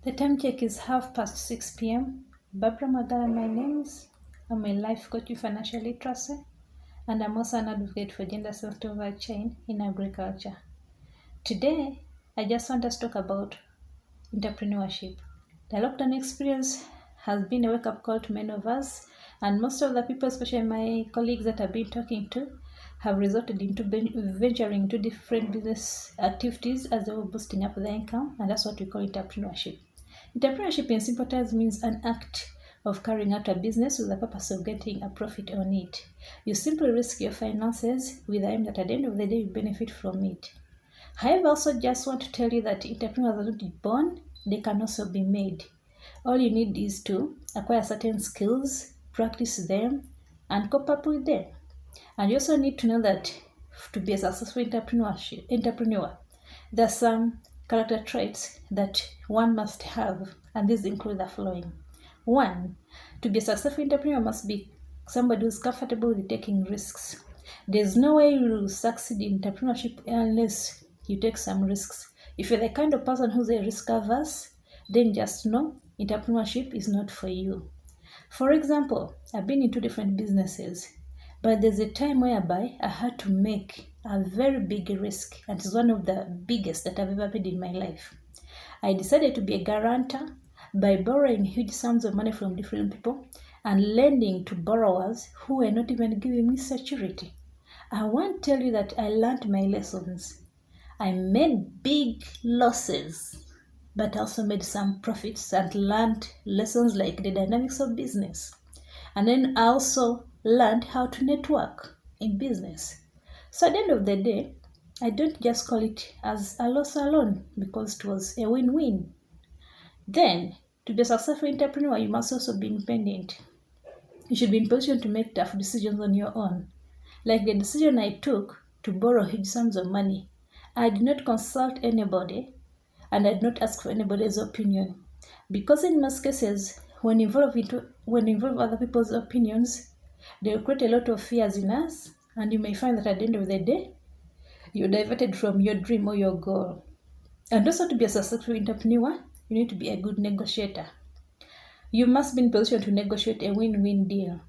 The time check is 6:30 p.m. Barbara Magala, my name is. I'm a life coach in financial literacy, and I'm also an advocate for gender-sensitive value chain in agriculture. Today, I just want us to talk about entrepreneurship. The lockdown experience has been a wake-up call to many of us, and most of the people, especially my colleagues that I've been talking to, have resorted into venturing into different business activities as they were boosting up their income, and that's what we call entrepreneurship. Entrepreneurship in simple terms means an act of carrying out a business with the purpose of getting a profit on it. You simply risk your finances with the aim that at the end of the day you benefit from it. However, I also just want to tell you that entrepreneurs are not born, they can also be made. All you need is to acquire certain skills, practice them, and cope up with them. And you also need to know that to be a successful entrepreneur, there are some character traits that one must have, and these include the following. 1. To be a successful entrepreneur must be somebody who's comfortable with taking risks. There's no way you will succeed in entrepreneurship unless you take some risks. If you're the kind of person who's a risk averse, then just know entrepreneurship is not for you. For example, I've been into different businesses, but there's a time whereby I had to make a very big risk, and it's one of the biggest that I've ever made in my life. I decided to be a guarantor by borrowing huge sums of money from different people and lending to borrowers who were not even giving me security. I want to tell you that I learned my lessons. I made big losses, but also made some profits and learned lessons like the dynamics of business. And then I also learned how to network in business. So at the end of the day, I don't just call it as a loss alone because it was a win-win. Then, to be a successful entrepreneur, you must also be independent. You should be in position to make tough decisions on your own. Like the decision I took to borrow huge sums of money. I did not consult anybody, and I did not ask for anybody's opinion. Because in most cases, when involve other people's opinions, they will create a lot of fears in us, and you may find that at the end of the day, you're diverted from your dream or your goal. And also, to be a successful entrepreneur, you need to be a good negotiator. You must be in position to negotiate a win-win deal.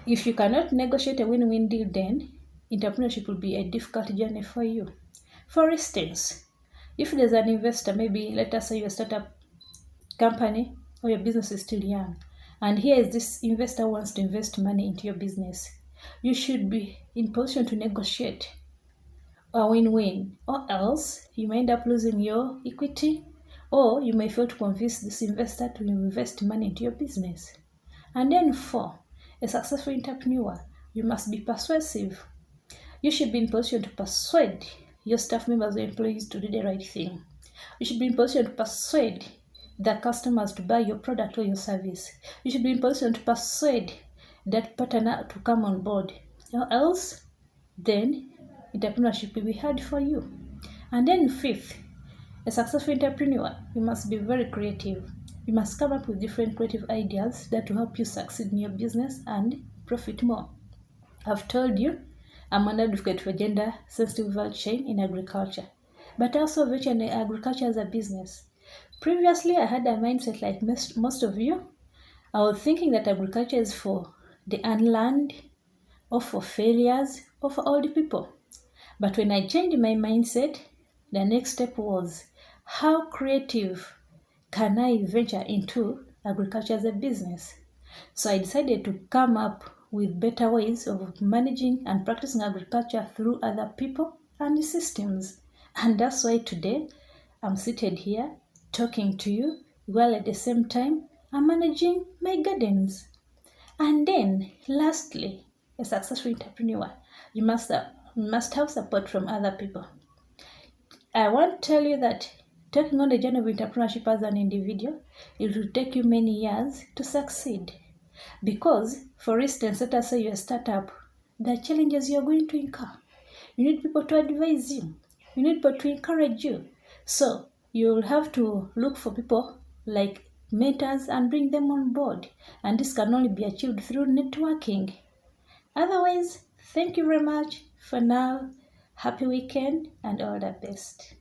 If you cannot negotiate a win-win deal, then entrepreneurship will be a difficult journey for you. For instance, if there's an investor, maybe let us say your startup company or your business is still young, and here is this investor who wants to invest money into your business, you should be in position to negotiate a win-win, or else you may end up losing your equity, or you may fail to convince this investor to invest money into your business. And then 4, a successful entrepreneur, you must be persuasive. You should be in position to persuade your staff members or employees to do the right thing. You should be in position to persuade the customers to buy your product or your service. You should be in position to persuade that partner to come on board, or else then entrepreneurship will be hard for you. And then 5th, a successful entrepreneur, you must be very creative. You must come up with different creative ideas that will help you succeed in your business and profit more. I've told you, I'm an advocate for gender-sensitive value chain in agriculture, but I also venture in agriculture as a business. Previously, I had a mindset like most of you. I was thinking that agriculture is for the unlearned, or for failures, or for all the people. But when I changed my mindset, the next step was, how creative can I venture into agriculture as a business? So I decided to come up with better ways of managing and practicing agriculture through other people and systems. And that's why today I'm seated here talking to you while at the same time I'm managing my gardens. And then lastly, a successful entrepreneur, you must have support from other people. I want to tell you that taking on the journey of entrepreneurship as an individual, it will take you many years to succeed. Because, for instance, let us say you're a startup, there are challenges you're going to incur. You need people to advise you. You need people to encourage you. So, you'll have to look for people like mentors and bring them on board. And this can only be achieved through networking. Otherwise, thank you very much for now. Happy weekend and all the best.